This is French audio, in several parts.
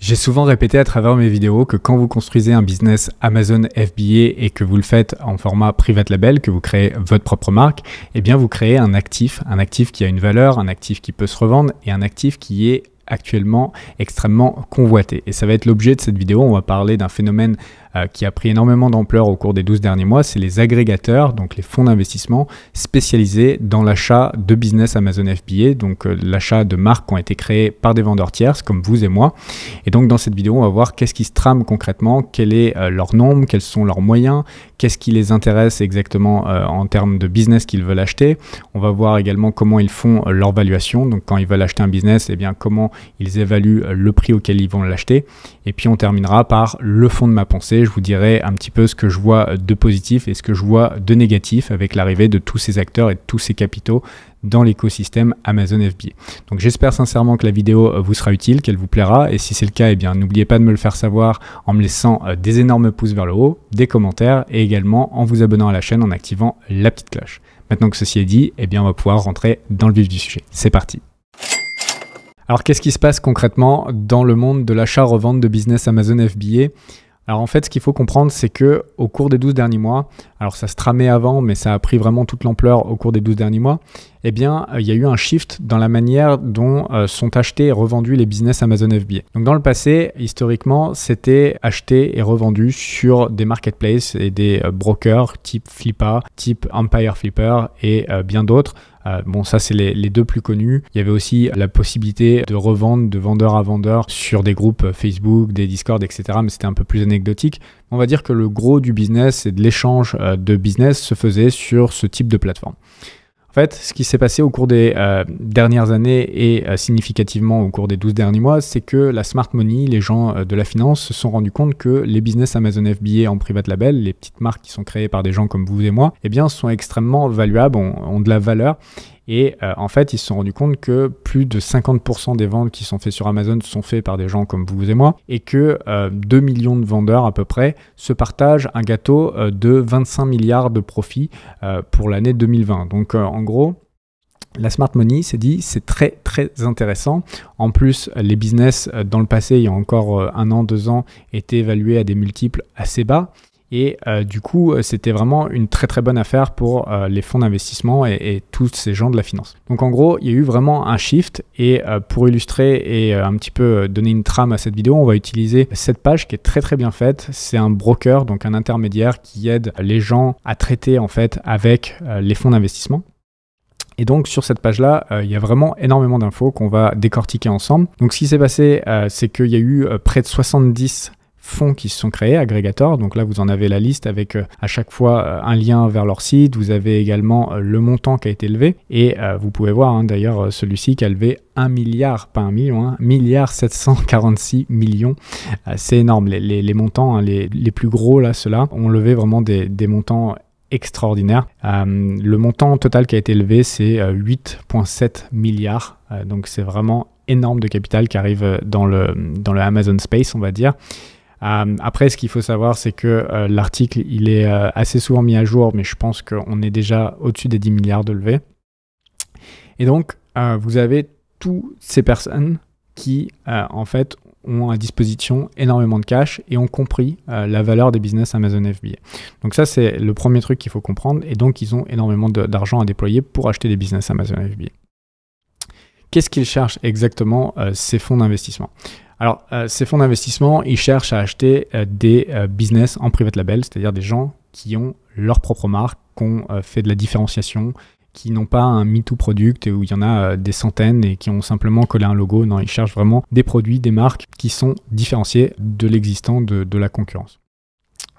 J'ai souvent répété à travers mes vidéos que quand vous construisez un business Amazon FBA et que vous le faites en format private label, que vous créez votre propre marque, eh bien vous créez un actif qui a une valeur, un actif qui peut se revendre et un actif qui est actuellement extrêmement convoité. Et ça va être l'objet de cette vidéo. On va parler d'un phénomène qui a pris énormément d'ampleur au cours des 12 derniers mois, c'est les agrégateurs, donc les fonds d'investissement spécialisés dans l'achat de business Amazon FBA, donc l'achat de marques qui ont été créées par des vendeurs tierces comme vous et moi. Et donc dans cette vidéo, on va voir qu'est-ce qui se trame concrètement, quel est leur nombre, quels sont leurs moyens, qu'est-ce qui les intéresse exactement en termes de business qu'ils veulent acheter. On va voir également comment ils font leur valuation, donc quand ils veulent acheter un business, eh bien comment ils évaluent le prix auquel ils vont l'acheter. Et puis on terminera par le fond de ma pensée. Je vous dirai un petit peu ce que je vois de positif et ce que je vois de négatif avec l'arrivée de tous ces acteurs et de tous ces capitaux dans l'écosystème Amazon FBA. Donc j'espère sincèrement que la vidéo vous sera utile, qu'elle vous plaira, et si c'est le cas, eh bien n'oubliez pas de me le faire savoir en me laissant des énormes pouces vers le haut, des commentaires et également en vous abonnant à la chaîne en activant la petite cloche. Maintenant que ceci est dit, eh bien on va pouvoir rentrer dans le vif du sujet. C'est parti. Alors qu'est-ce qui se passe concrètement dans le monde de l'achat-revente de business Amazon FBA ? Alors en fait, ce qu'il faut comprendre, c'est que au cours des 12 derniers mois, alors ça se tramait avant, mais ça a pris vraiment toute l'ampleur au cours des 12 derniers mois, eh bien, il y a eu un shift dans la manière dont sont achetés et revendus les business Amazon FBA. Donc dans le passé, historiquement, c'était acheté et revendu sur des marketplaces et des brokers type Flippa, type Empire Flipper et bien d'autres. Bon, ça, c'est les deux plus connus. Il y avait aussi la possibilité de revendre de vendeur à vendeur sur des groupes Facebook, des Discord, etc. Mais c'était un peu plus anecdotique. On va dire que le gros du business et de l'échange de business se faisait sur ce type de plateforme. En fait, ce qui s'est passé au cours des dernières années et significativement au cours des 12 derniers mois, c'est que la smart money, les gens de la finance se sont rendus compte que les business Amazon FBA en private label, les petites marques qui sont créées par des gens comme vous et moi, eh bien, sont extrêmement valuables, ont de la valeur. Et en fait, ils se sont rendus compte que plus de 50% des ventes qui sont faites sur Amazon sont faites par des gens comme vous et moi, et que 2 millions de vendeurs à peu près se partagent un gâteau de 25 milliards de profits pour l'année 2020. Donc en gros, la smart money s'est dit c'est très très intéressant. En plus, les business dans le passé, il y a encore 1 an, 2 ans, étaient évalués à des multiples assez bas. Et du coup, c'était vraiment une très très bonne affaire pour les fonds d'investissement et tous ces gens de la finance. Donc en gros, il y a eu vraiment un shift et pour illustrer et un petit peu donner une trame à cette vidéo, on va utiliser cette page qui est très très bien faite. C'est un broker, donc un intermédiaire qui aide les gens à traiter en fait avec les fonds d'investissement. Et donc sur cette page-là, il y a vraiment énormément d'infos qu'on va décortiquer ensemble. Donc ce qui s'est passé, c'est qu'il y a eu près de 70 fonds qui se sont créés, agrégateurs. Donc là, vous en avez la liste avec à chaque fois un lien vers leur site. Vous avez également le montant qui a été levé. Et vous pouvez voir d'ailleurs celui-ci qui a levé 1 milliard, pas 1 million, 1 milliard 746 millions. C'est énorme. Les montants, les plus gros, là, ceux-là, ont levé vraiment des montants extraordinaire. Le montant total qui a été levé, c'est 8,7 milliards. Donc c'est vraiment énorme de capital qui arrive dans le Amazon Space, on va dire. Après, ce qu'il faut savoir, c'est que l'article, il est assez souvent mis à jour, mais je pense qu'on est déjà au-dessus des 10 milliards de levée. Et donc, vous avez toutes ces personnes qui, en fait, ont à disposition énormément de cash et ont compris la valeur des business Amazon FBA. Donc ça, c'est le premier truc qu'il faut comprendre. Et donc, ils ont énormément d'argent à déployer pour acheter des business Amazon FBA. Qu'est-ce qu'ils cherchent exactement, ces fonds d'investissement ? Alors, ces fonds d'investissement, ils cherchent à acheter des business en private label, c'est-à-dire des gens qui ont leur propre marque, qui ont fait de la différenciation, qui n'ont pas un MeToo product où il y en a des centaines et qui ont simplement collé un logo. Non, ils cherchent vraiment des produits, des marques qui sont différenciées de l'existant de la concurrence.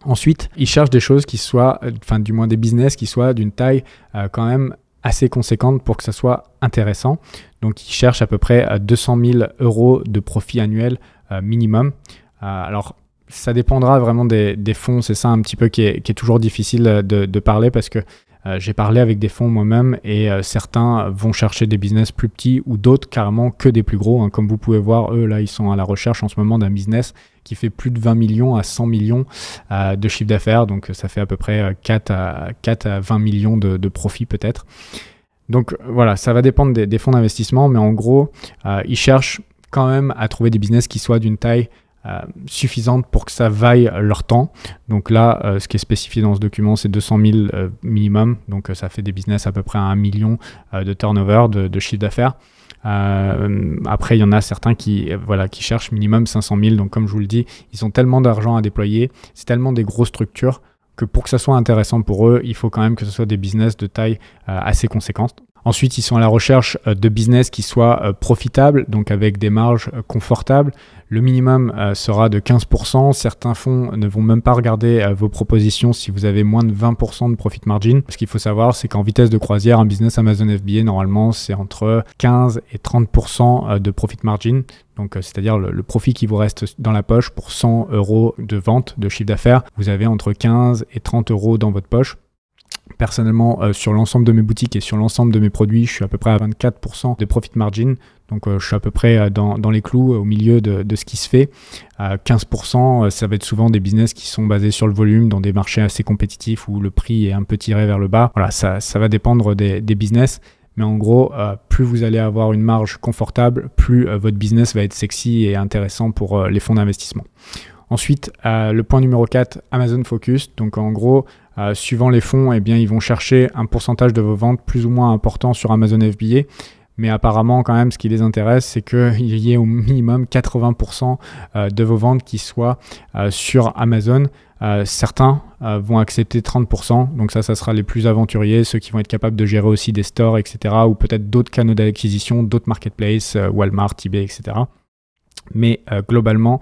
Ensuite, ils cherchent des choses qui soient, enfin du moins des business qui soient d'une taille quand même assez conséquente pour que ça soit intéressant. Donc, ils cherchent à peu près 200 000 € de profit annuel minimum. Alors, ça dépendra vraiment des fonds. C'est ça un petit peu qui est toujours difficile de parler parce que j'ai parlé avec des fonds moi-même et certains vont chercher des business plus petits ou d'autres carrément que des plus gros. Comme vous pouvez voir, eux, là, ils sont à la recherche en ce moment d'un business qui fait plus de 20 millions à 100 millions de chiffre d'affaires. Donc, ça fait à peu près 4 à 20 millions de profit peut-être. Donc, voilà, ça va dépendre des fonds d'investissement. Mais en gros, ils cherchent quand même à trouver des business qui soient d'une taille suffisante pour que ça vaille leur temps. Donc là, ce qui est spécifié dans ce document, c'est 200 000 minimum. Donc ça fait des business à peu près à 1 million de turnover, de chiffre d'affaires. Après, il y en a certains qui cherchent minimum 500 000. Donc comme je vous le dis, ils ont tellement d'argent à déployer, c'est tellement des grosses structures que pour que ça soit intéressant pour eux, il faut quand même que ce soit des business de taille assez conséquente. Ensuite, ils sont à la recherche de business qui soient profitables, donc avec des marges confortables. Le minimum sera de 15%. Certains fonds ne vont même pas regarder vos propositions si vous avez moins de 20% de profit margin. Ce qu'il faut savoir, c'est qu'en vitesse de croisière, un business Amazon FBA, normalement, c'est entre 15 et 30% de profit margin. Donc, c'est-à-dire le profit qui vous reste dans la poche pour 100 € de vente de chiffre d'affaires. Vous avez entre 15 et 30 € dans votre poche. Personnellement, sur l'ensemble de mes boutiques et sur l'ensemble de mes produits, je suis à peu près à 24% de profit margin. Donc, je suis à peu près dans les clous, au milieu de ce qui se fait. 15%, ça va être souvent des business qui sont basés sur le volume dans des marchés assez compétitifs où le prix est un peu tiré vers le bas. Voilà, ça va dépendre des business. Mais en gros, plus vous allez avoir une marge confortable, plus votre business va être sexy et intéressant pour les fonds d'investissement. Ensuite, le point numéro 4, Amazon Focus. Donc en gros, suivant les fonds, eh bien, ils vont chercher un pourcentage de vos ventes plus ou moins important sur Amazon FBA. Mais apparemment, quand même, ce qui les intéresse, c'est qu'il y ait au minimum 80% de vos ventes qui soient sur Amazon. Certains vont accepter 30%. Donc ça sera les plus aventuriers, ceux qui vont être capables de gérer aussi des stores, etc. Ou peut-être d'autres canaux d'acquisition, d'autres marketplaces, Walmart, eBay, etc. Mais globalement,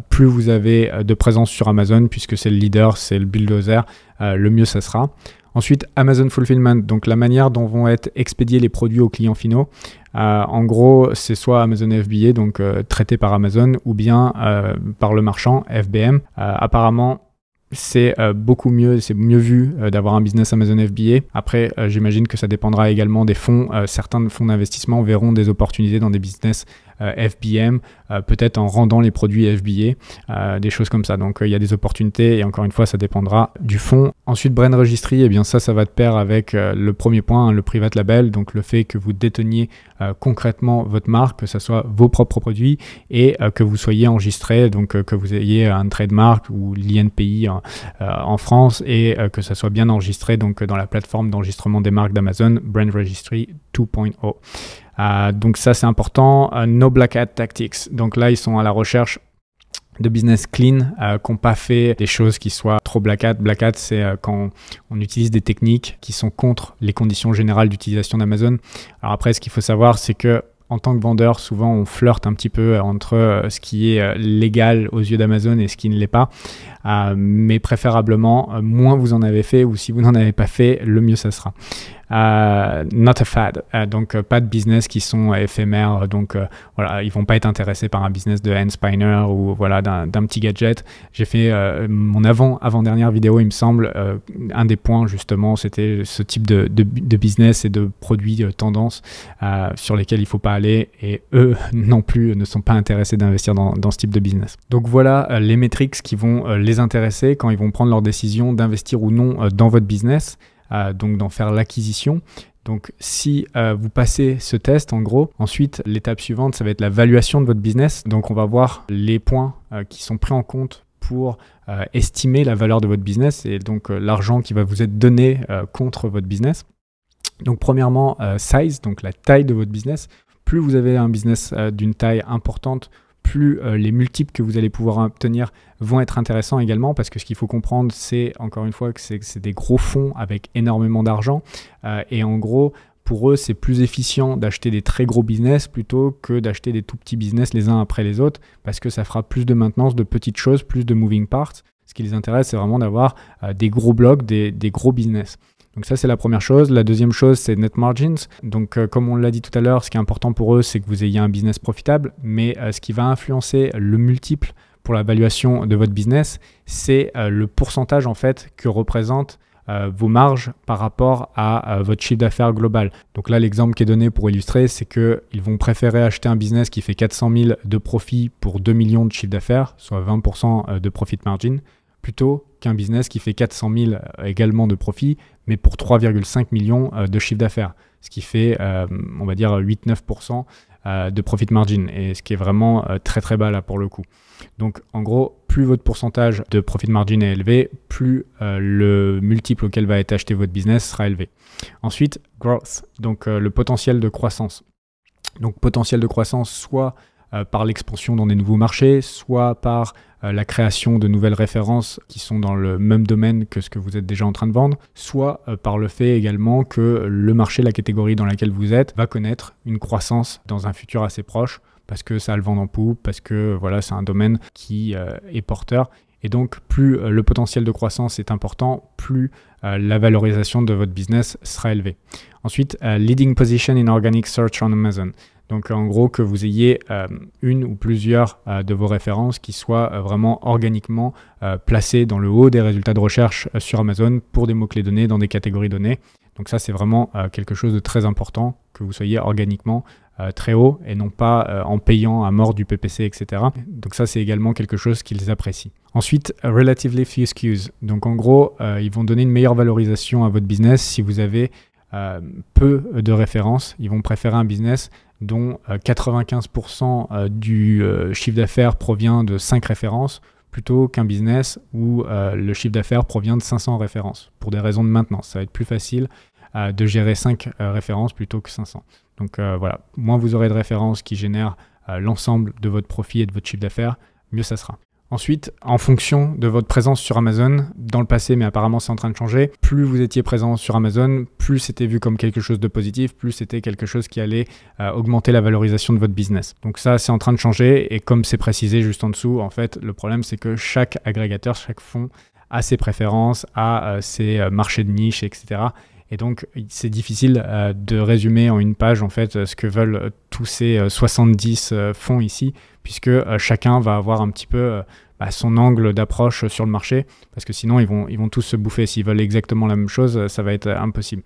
plus vous avez de présence sur Amazon, puisque c'est le leader, c'est le bulldozer, le mieux ça sera. Ensuite, Amazon Fulfillment, donc la manière dont vont être expédiés les produits aux clients finaux. En gros, c'est soit Amazon FBA, donc traité par Amazon, ou bien par le marchand, FBM. Apparemment, c'est beaucoup mieux, c'est mieux vu d'avoir un business Amazon FBA. Après, j'imagine que ça dépendra également des fonds. Certains fonds d'investissement verront des opportunités dans des business FBM, peut-être en rendant les produits FBA, des choses comme ça. Donc, il y a des opportunités et encore une fois, ça dépendra du fonds. Ensuite, Brand Registry, eh bien ça va de pair avec le premier point, le private label, donc le fait que vous déteniez concrètement votre marque, que ce soit vos propres produits et que vous soyez enregistré, donc que vous ayez un trademark ou l'INPI en France et que ça soit bien enregistré donc dans la plateforme d'enregistrement des marques d'Amazon, Brand Registry 2.0. Donc ça c'est important. No Black Hat Tactics. Donc là ils sont à la recherche de business clean, qui n'ont pas fait des choses qui soient trop black hat. Black hat, c'est quand on utilise des techniques qui sont contre les conditions générales d'utilisation d'Amazon. Alors après, ce qu'il faut savoir, c'est que en tant que vendeur, souvent on flirte un petit peu entre ce qui est légal aux yeux d'Amazon et ce qui ne l'est pas. Mais préférablement, moins vous en avez fait ou si vous n'en avez pas fait, le mieux ça sera. Not a fad, donc pas de business qui sont éphémères, donc voilà, ils vont pas être intéressés par un business de hand spinner ou voilà d'un petit gadget. J'ai fait mon avant-dernière vidéo, il me semble, un des points justement, c'était ce type de business et de produits tendance sur lesquels il faut pas aller et eux non plus ne sont pas intéressés d'investir dans ce type de business. Donc voilà les métriques qui vont les intéresser quand ils vont prendre leur décision d'investir ou non dans votre business. Donc d'en faire l'acquisition. Donc si vous passez ce test en gros, ensuite l'étape suivante ça va être la valuation de votre business. Donc on va voir les points qui sont pris en compte pour estimer la valeur de votre business et donc l'argent qui va vous être donné contre votre business. Donc premièrement size, donc la taille de votre business. Plus vous avez un business d'une taille importante, plus les multiples que vous allez pouvoir obtenir vont être intéressants également parce que ce qu'il faut comprendre, c'est encore une fois que c'est des gros fonds avec énormément d'argent et en gros, pour eux, c'est plus efficient d'acheter des très gros business plutôt que d'acheter des tout petits business les uns après les autres parce que ça fera plus de maintenance, de petites choses, plus de moving parts. Ce qui les intéresse, c'est vraiment d'avoir des gros blocs, des gros business. Donc ça, c'est la première chose. La deuxième chose, c'est net margins. Donc comme on l'a dit tout à l'heure, ce qui est important pour eux, c'est que vous ayez un business profitable. Mais ce qui va influencer le multiple pour la valuation de votre business, c'est le pourcentage en fait que représentent vos marges par rapport à votre chiffre d'affaires global. Donc là, l'exemple qui est donné pour illustrer, c'est qu'ils vont préférer acheter un business qui fait 400 000 de profit pour 2 millions de chiffre d'affaires, soit 20% de profit margin, plutôt qu'un business qui fait 400 000 également de profit, mais pour 3,5 millions de chiffre d'affaires, ce qui fait, on va dire, 8-9% de profit margin, et ce qui est vraiment très très bas là pour le coup. Donc en gros, plus votre pourcentage de profit margin est élevé, plus le multiple auquel va être acheté votre business sera élevé. Ensuite, growth, donc le potentiel de croissance. Donc potentiel de croissance soit par l'expansion dans des nouveaux marchés, soit par la création de nouvelles références qui sont dans le même domaine que ce que vous êtes déjà en train de vendre, soit par le fait également que le marché, la catégorie dans laquelle vous êtes, va connaître une croissance dans un futur assez proche, parce que ça a le vent en poupe, parce que voilà, c'est un domaine qui est porteur. Et donc, plus le potentiel de croissance est important, plus la valorisation de votre business sera élevée. Ensuite, leading position in organic search on Amazon. Donc, en gros, que vous ayez une ou plusieurs de vos références qui soient vraiment organiquement placées dans le haut des résultats de recherche sur Amazon pour des mots-clés donnés dans des catégories données. Donc ça, c'est vraiment quelque chose de très important, que vous soyez organiquement très haut et non pas en payant à mort du PPC, etc. Donc ça, c'est également quelque chose qu'ils apprécient. Ensuite, relatively few SKUs. Donc en gros, ils vont donner une meilleure valorisation à votre business si vous avez peu de références. Ils vont préférer un business dont 95% du chiffre d'affaires provient de 5 références plutôt qu'un business où le chiffre d'affaires provient de 500 références. Pour des raisons de maintenance, ça va être plus facile de gérer 5 références plutôt que 500. Donc voilà, moins vous aurez de références qui génèrent l'ensemble de votre profit et de votre chiffre d'affaires, mieux ça sera. Ensuite, en fonction de votre présence sur Amazon, dans le passé, mais apparemment c'est en train de changer, plus vous étiez présent sur Amazon, plus c'était vu comme quelque chose de positif, plus c'était quelque chose qui allait augmenter la valorisation de votre business. Donc ça, c'est en train de changer, et comme c'est précisé juste en dessous, en fait, le problème c'est que chaque agrégateur, chaque fonds a ses préférences, a ses marchés de niche, etc. Et donc, c'est difficile de résumer en une page en fait ce que veulent tous ces 70 fonds ici, puisque chacun va avoir un petit peu son angle d'approche sur le marché, parce que sinon, ils vont tous se bouffer. S'ils veulent exactement la même chose, ça va être impossible.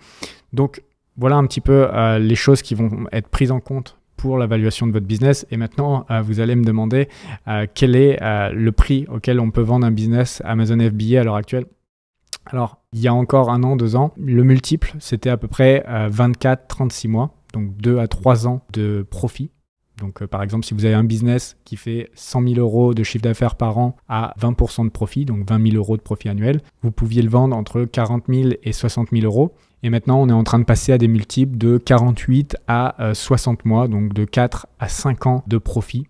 Donc, voilà un petit peu les choses qui vont être prises en compte pour l'évaluation de votre business. Et maintenant, vous allez me demander quel est le prix auquel on peut vendre un business Amazon FBA à l'heure actuelle. Alors, il y a encore 1 an, 2 ans, le multiple, c'était à peu près 24-36 mois, donc 2 à 3 ans de profit. Donc, par exemple, si vous avez un business qui fait 100 000 euros de chiffre d'affaires par an à 20% de profit, donc 20 000 euros de profit annuel, vous pouviez le vendre entre 40 000 et 60 000 euros. Et maintenant, on est en train de passer à des multiples de 48 à 60 mois, donc de 4 à 5 ans de profit.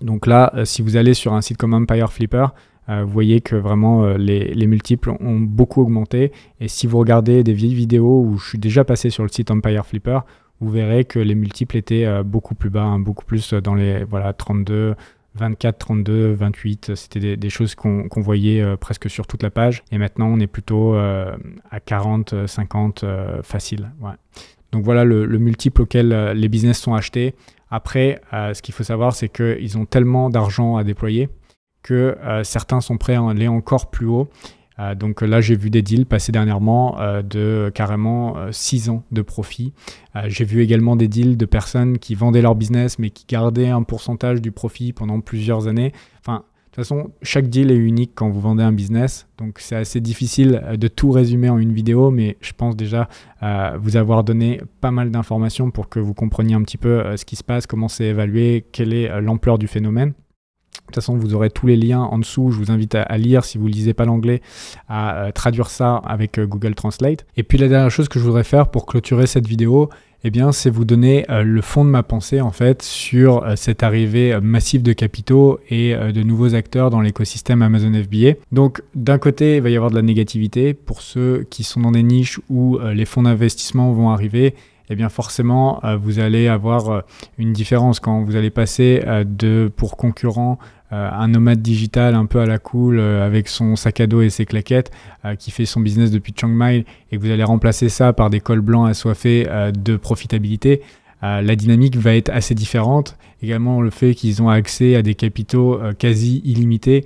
Donc là, si vous allez sur un site comme Empire Flipper, vous voyez que vraiment les multiples ont beaucoup augmenté. Et si vous regardez des vieilles vidéos où je suis déjà passé sur le site Empire Flipper, vous verrez que les multiples étaient beaucoup plus bas, beaucoup plus dans les 32, 24, 32, 28. C'était des choses qu'on voyait presque sur toute la page. Et maintenant, on est plutôt à 40, 50 facile. Ouais. Donc voilà le multiple auquel les business sont achetés. Après, ce qu'il faut savoir, c'est qu'ils ont tellement d'argent à déployer que certains sont prêts à aller encore plus haut. Donc là, j'ai vu des deals passer dernièrement de carrément 6 ans de profit. J'ai vu également des deals de personnes qui vendaient leur business mais qui gardaient un pourcentage du profit pendant plusieurs années. Enfin, de toute façon, chaque deal est unique quand vous vendez un business. Donc c'est assez difficile de tout résumer en une vidéo, mais je pense déjà vous avoir donné pas mal d'informations pour que vous compreniez un petit peu ce qui se passe, comment c'est évalué, quelle est l'ampleur du phénomène. De toute façon, vous aurez tous les liens en dessous. Je vous invite à lire, si vous ne lisez pas l'anglais, à traduire ça avec Google Translate. Et puis la dernière chose que je voudrais faire pour clôturer cette vidéo, eh bien, c'est vous donner le fond de ma pensée en fait sur cette arrivée massive de capitaux et de nouveaux acteurs dans l'écosystème Amazon FBA. Donc d'un côté, il va y avoir de la négativité pour ceux qui sont dans des niches où les fonds d'investissement vont arriver. Eh bien forcément, vous allez avoir une différence quand vous allez passer pour concurrent un nomade digital un peu à la cool avec son sac à dos et ses claquettes qui fait son business depuis Chiang Mai et que vous allez remplacer ça par des cols blancs assoiffés de profitabilité. La dynamique va être assez différente. Également le fait qu'ils ont accès à des capitaux quasi illimités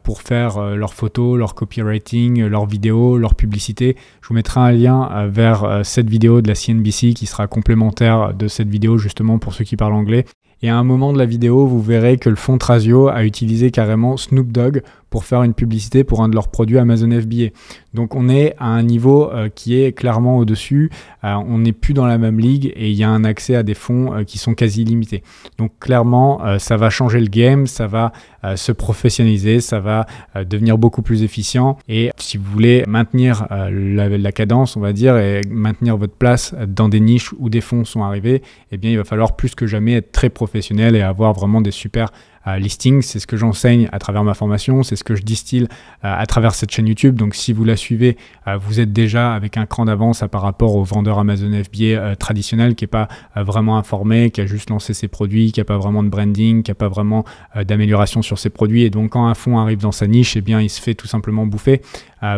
pour faire leurs photos, leur copywriting, leurs vidéos, leur publicité. Je vous mettrai un lien vers cette vidéo de la CNBC qui sera complémentaire de cette vidéo justement pour ceux qui parlent anglais. Et à un moment de la vidéo, vous verrez que le fonds Thrasio a utilisé carrément Snoop Dogg pour faire une publicité pour un de leurs produits Amazon FBA. Donc on est à un niveau qui est clairement au-dessus, on n'est plus dans la même ligue et il y a un accès à des fonds qui sont quasi limités. Donc clairement, ça va changer le game, ça va se professionnaliser, ça va devenir beaucoup plus efficient. Et si vous voulez maintenir la cadence, on va dire, et maintenir votre place dans des niches où des fonds sont arrivés, eh bien il va falloir plus que jamais être très professionnel et avoir vraiment des super listing. C'est ce que j'enseigne à travers ma formation, c'est ce que je distille à travers cette chaîne YouTube. Donc si vous la suivez, vous êtes déjà avec un cran d'avance par rapport au vendeur Amazon FBA traditionnel qui n'est pas vraiment informé, qui a juste lancé ses produits, qui n'a pas vraiment de branding, qui n'a pas vraiment d'amélioration sur ses produits. Et donc quand un fonds arrive dans sa niche, eh bien il se fait tout simplement bouffer.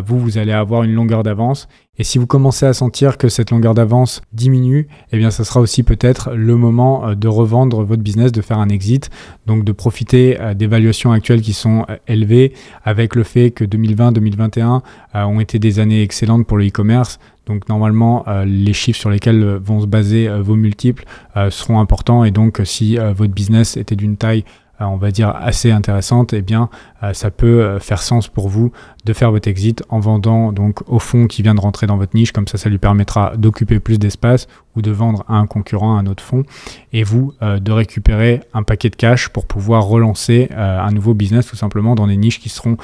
Vous allez avoir une longueur d'avance. Et si vous commencez à sentir que cette longueur d'avance diminue, eh bien, ça sera aussi peut-être le moment de revendre votre business, de faire un exit. Donc, de profiter des valuations actuelles qui sont élevées avec le fait que 2020-2021 ont été des années excellentes pour le e-commerce. Donc, normalement, les chiffres sur lesquels vont se baser vos multiples seront importants. Et donc, si votre business était d'une taille on va dire assez intéressante, eh bien ça peut faire sens pour vous de faire votre exit en vendant donc au fonds qui vient de rentrer dans votre niche. Comme ça lui permettra d'occuper plus d'espace ou de vendre à un concurrent, à un autre fonds, et vous de récupérer un paquet de cash pour pouvoir relancer un nouveau business tout simplement dans des niches qui seront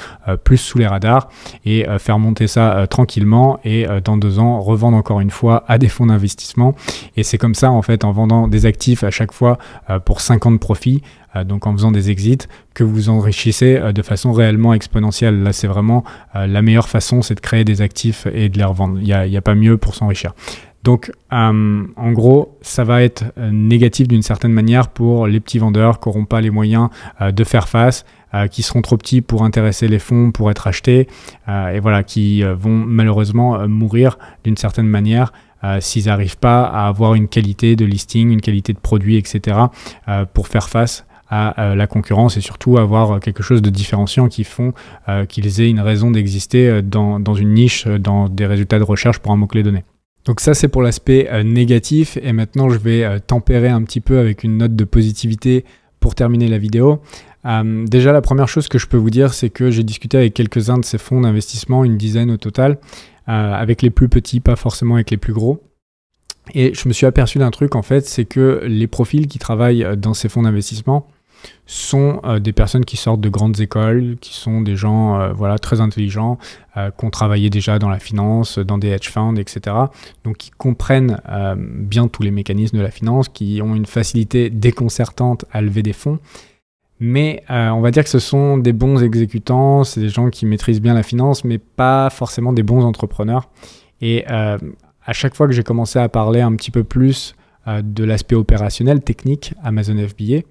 plus sous les radars et faire monter ça tranquillement et dans 2 ans revendre encore une fois à des fonds d'investissement. Et c'est comme ça en fait, en vendant des actifs à chaque fois pour 5 ans de profit, donc en faisant des exits, que vous enrichissez de façon réellement exponentielle. Là, c'est vraiment la meilleure façon, c'est de créer des actifs et de les revendre. Il n'y a pas mieux pour s'enrichir. Donc, en gros, ça va être négatif d'une certaine manière pour les petits vendeurs qui n'auront pas les moyens de faire face, qui seront trop petits pour intéresser les fonds, pour être achetés, et voilà, qui vont malheureusement mourir d'une certaine manière s'ils n'arrivent pas à avoir une qualité de listing, une qualité de produit, etc. Pour faire face à la concurrence et surtout avoir quelque chose de différenciant qui font qu'ils aient une raison d'exister dans une niche, dans des résultats de recherche pour un mot-clé donné. Donc ça, c'est pour l'aspect négatif. Et maintenant, je vais tempérer un petit peu avec une note de positivité pour terminer la vidéo. Déjà, la première chose que je peux vous dire, c'est que j'ai discuté avec quelques-uns de ces fonds d'investissement, une dizaine au total, avec les plus petits, pas forcément avec les plus gros. Et je me suis aperçu d'un truc, en fait, c'est que les profils qui travaillent dans ces fonds d'investissement sont des personnes qui sortent de grandes écoles, qui sont des gens voilà, très intelligents, qui ont travaillé déjà dans la finance, dans des hedge funds, etc. Donc qui comprennent bien tous les mécanismes de la finance, qui ont une facilité déconcertante à lever des fonds. Mais on va dire que ce sont des bons exécutants, c'est des gens qui maîtrisent bien la finance, mais pas forcément des bons entrepreneurs. Et à chaque fois que j'ai commencé à parler un petit peu plus de l'aspect opérationnel, technique, Amazon FBA,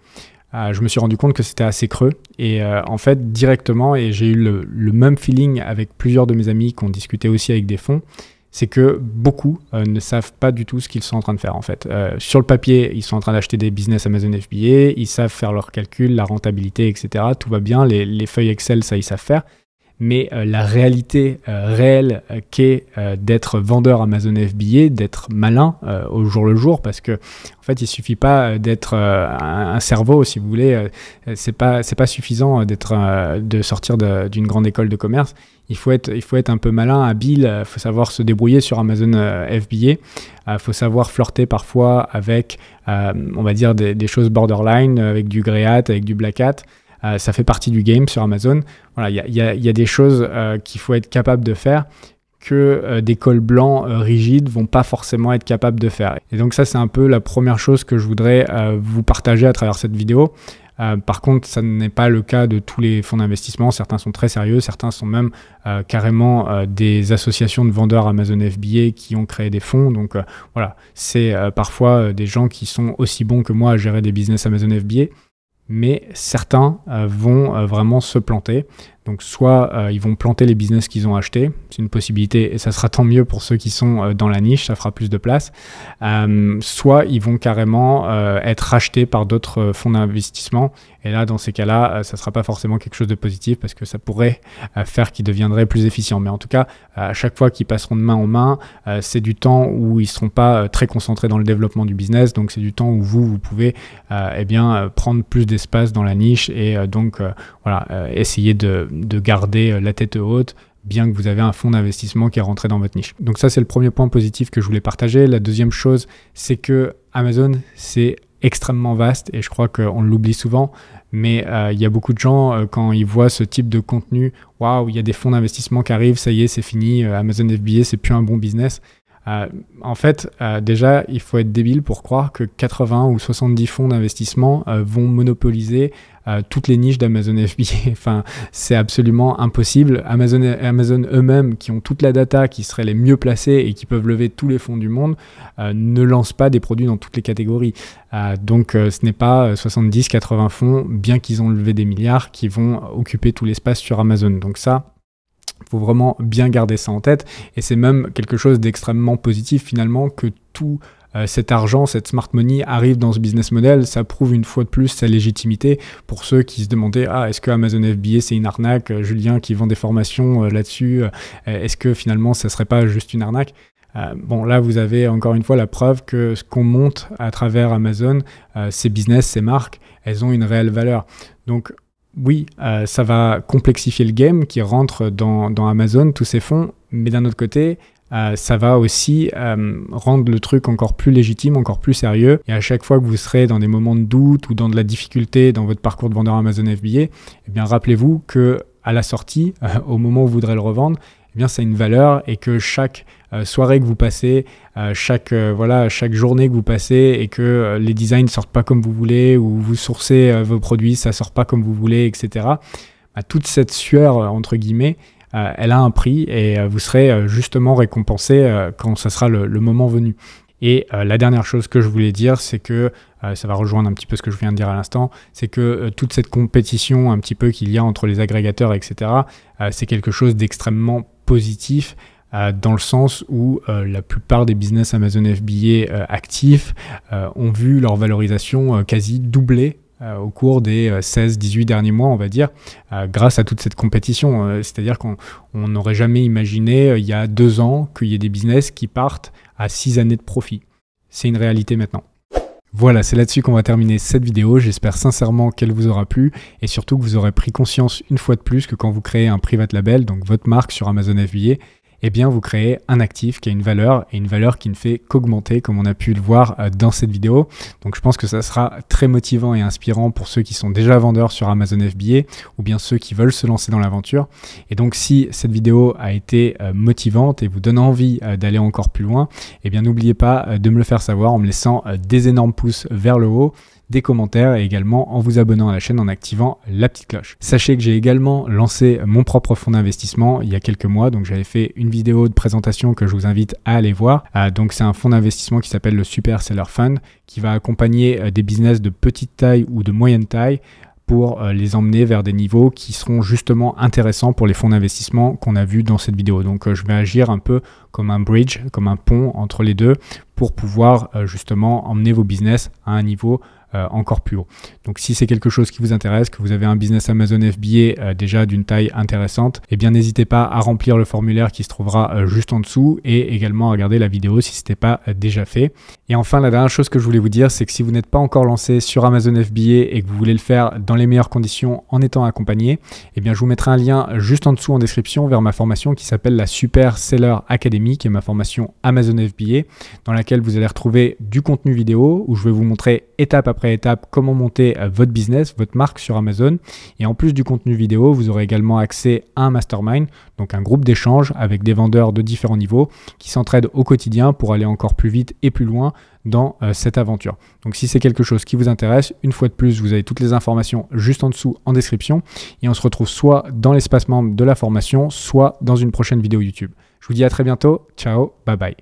je me suis rendu compte que c'était assez creux. Et en fait, directement, et j'ai eu le même feeling avec plusieurs de mes amis qui ont discuté aussi avec des fonds, c'est que beaucoup ne savent pas du tout ce qu'ils sont en train de faire en fait. Sur le papier, ils sont en train d'acheter des business Amazon FBA, ils savent faire leurs calculs, la rentabilité, etc. Tout va bien, les feuilles Excel, ça ils savent faire. Mais la réalité réelle qu'est d'être vendeur Amazon FBA, d'être malin au jour le jour, parce que en fait, il suffit pas d'être un cerveau, si vous voulez. C'est pas suffisant de sortir d'une grande école de commerce. Il faut être un peu malin, habile. Il faut savoir se débrouiller sur Amazon FBA. Il faut savoir flirter parfois avec, on va dire, des choses borderline, avec du grey hat, avec du black hat. Ça fait partie du game sur Amazon. Voilà, il y a des choses qu'il faut être capable de faire que des cols blancs rigides vont pas forcément être capables de faire. Et donc ça, c'est un peu la première chose que je voudrais vous partager à travers cette vidéo. Par contre, ça n'est pas le cas de tous les fonds d'investissement. Certains sont très sérieux, certains sont même carrément des associations de vendeurs Amazon FBA qui ont créé des fonds. Donc voilà, c'est parfois des gens qui sont aussi bons que moi à gérer des business Amazon FBA. Mais certains vont vraiment se planter. Donc soit ils vont planter les business qu'ils ont achetés, c'est une possibilité et ça sera tant mieux pour ceux qui sont dans la niche, ça fera plus de place. Soit ils vont carrément être rachetés par d'autres fonds d'investissement et là dans ces cas-là, ça ne sera pas forcément quelque chose de positif parce que ça pourrait faire qu'ils deviendraient plus efficients. Mais en tout cas, à chaque fois qu'ils passeront de main en main, c'est du temps où ils ne seront pas très concentrés dans le développement du business, donc c'est du temps où vous pouvez prendre plus d'espace dans la niche et essayer de garder la tête haute, bien que vous avez un fonds d'investissement qui est rentré dans votre niche. Donc ça, c'est le premier point positif que je voulais partager. La deuxième chose, c'est que Amazon, c'est extrêmement vaste et je crois qu'on l'oublie souvent, mais il y a beaucoup de gens, quand ils voient ce type de contenu, waouh, il y a des fonds d'investissement qui arrivent, ça y est, c'est fini, Amazon FBA, c'est plus un bon business. En fait, déjà, il faut être débile pour croire que 80 ou 70 fonds d'investissement vont monopoliser toutes les niches d'Amazon FBA. Enfin, c'est absolument impossible. Amazon eux-mêmes, qui ont toute la data, qui seraient les mieux placés et qui peuvent lever tous les fonds du monde, ne lancent pas des produits dans toutes les catégories. Donc, ce n'est pas 70-80 fonds, bien qu'ils ont levé des milliards, qui vont occuper tout l'espace sur Amazon. Donc ça, il faut vraiment bien garder ça en tête et c'est même quelque chose d'extrêmement positif finalement que tout cet argent, cette smart money arrive dans ce business model. Ça prouve une fois de plus sa légitimité pour ceux qui se demandaient est-ce que Amazon FBA c'est une arnaque, Julien qui vend des formations là-dessus, est-ce que finalement ça serait pas juste une arnaque? Bon, là, vous avez encore une fois la preuve que ce qu'on monte à travers Amazon, ces business, ces marques, elles ont une réelle valeur. Donc, oui, ça va complexifier le game qui rentre dans Amazon, tous ces fonds, mais d'un autre côté, ça va aussi rendre le truc encore plus légitime, encore plus sérieux. Et à chaque fois que vous serez dans des moments de doute ou dans de la difficulté dans votre parcours de vendeur Amazon FBA, eh bien rappelez-vous qu'à la sortie, au moment où vous voudrez le revendre, eh bien, ça a une valeur et que chaque soirée que vous passez, chaque journée que vous passez et que les designs ne sortent pas comme vous voulez ou vous sourcez vos produits, ça ne sort pas comme vous voulez, etc. Toute cette sueur, entre guillemets, elle a un prix et vous serez justement récompensé quand ça sera le moment venu. Et la dernière chose que je voulais dire, c'est que, ça va rejoindre un petit peu ce que je viens de dire à l'instant, c'est que toute cette compétition un petit peu qu'il y a entre les agrégateurs, etc., c'est quelque chose d'extrêmement positif dans le sens où la plupart des business Amazon FBA actifs ont vu leur valorisation quasi doubler au cours des 16-18 derniers mois, on va dire, grâce à toute cette compétition. C'est-à-dire qu'on n'aurait jamais imaginé, il y a 2 ans, qu'il y ait des business qui partent à 6 années de profit. C'est une réalité maintenant. Voilà, c'est là-dessus qu'on va terminer cette vidéo. J'espère sincèrement qu'elle vous aura plu et surtout que vous aurez pris conscience une fois de plus que quand vous créez un private label, donc votre marque sur Amazon FBA, eh bien vous créez un actif qui a une valeur et une valeur qui ne fait qu'augmenter comme on a pu le voir dans cette vidéo. Donc je pense que ça sera très motivant et inspirant pour ceux qui sont déjà vendeurs sur Amazon FBA ou bien ceux qui veulent se lancer dans l'aventure. Et donc si cette vidéo a été motivante et vous donne envie d'aller encore plus loin, eh bien n'oubliez pas de me le faire savoir en me laissant des énormes pouces vers le haut, des commentaires et également en vous abonnant à la chaîne en activant la petite cloche. Sachez que j'ai également lancé mon propre fonds d'investissement il y a quelques mois, donc j'avais fait une vidéo de présentation que je vous invite à aller voir. Donc c'est un fonds d'investissement qui s'appelle le Super Seller Fund qui va accompagner des business de petite taille ou de moyenne taille pour les emmener vers des niveaux qui seront justement intéressants pour les fonds d'investissement qu'on a vus dans cette vidéo. Donc je vais agir un peu comme un bridge, comme un pont entre les deux pour pouvoir justement emmener vos business à un niveau encore plus haut. Donc si c'est quelque chose qui vous intéresse, que vous avez un business Amazon FBA déjà d'une taille intéressante, eh bien n'hésitez pas à remplir le formulaire qui se trouvera juste en dessous et également à regarder la vidéo si ce n'était pas déjà fait. Et enfin, la dernière chose que je voulais vous dire, c'est que si vous n'êtes pas encore lancé sur Amazon FBA et que vous voulez le faire dans les meilleures conditions en étant accompagné, eh bien je vous mettrai un lien juste en dessous en description vers ma formation qui s'appelle la Super Seller Academy, qui est ma formation Amazon FBA, dans laquelle vous allez retrouver du contenu vidéo où je vais vous montrer étape après étape comment monter votre business, votre marque sur Amazon. Et en plus du contenu vidéo, vous aurez également accès à un mastermind, donc un groupe d'échange avec des vendeurs de différents niveaux qui s'entraident au quotidien pour aller encore plus vite et plus loin dans cette aventure. Donc si c'est quelque chose qui vous intéresse, une fois de plus, vous avez toutes les informations juste en dessous en description et on se retrouve soit dans l'espace membre de la formation, soit dans une prochaine vidéo YouTube. Je vous dis à très bientôt. Ciao, bye bye.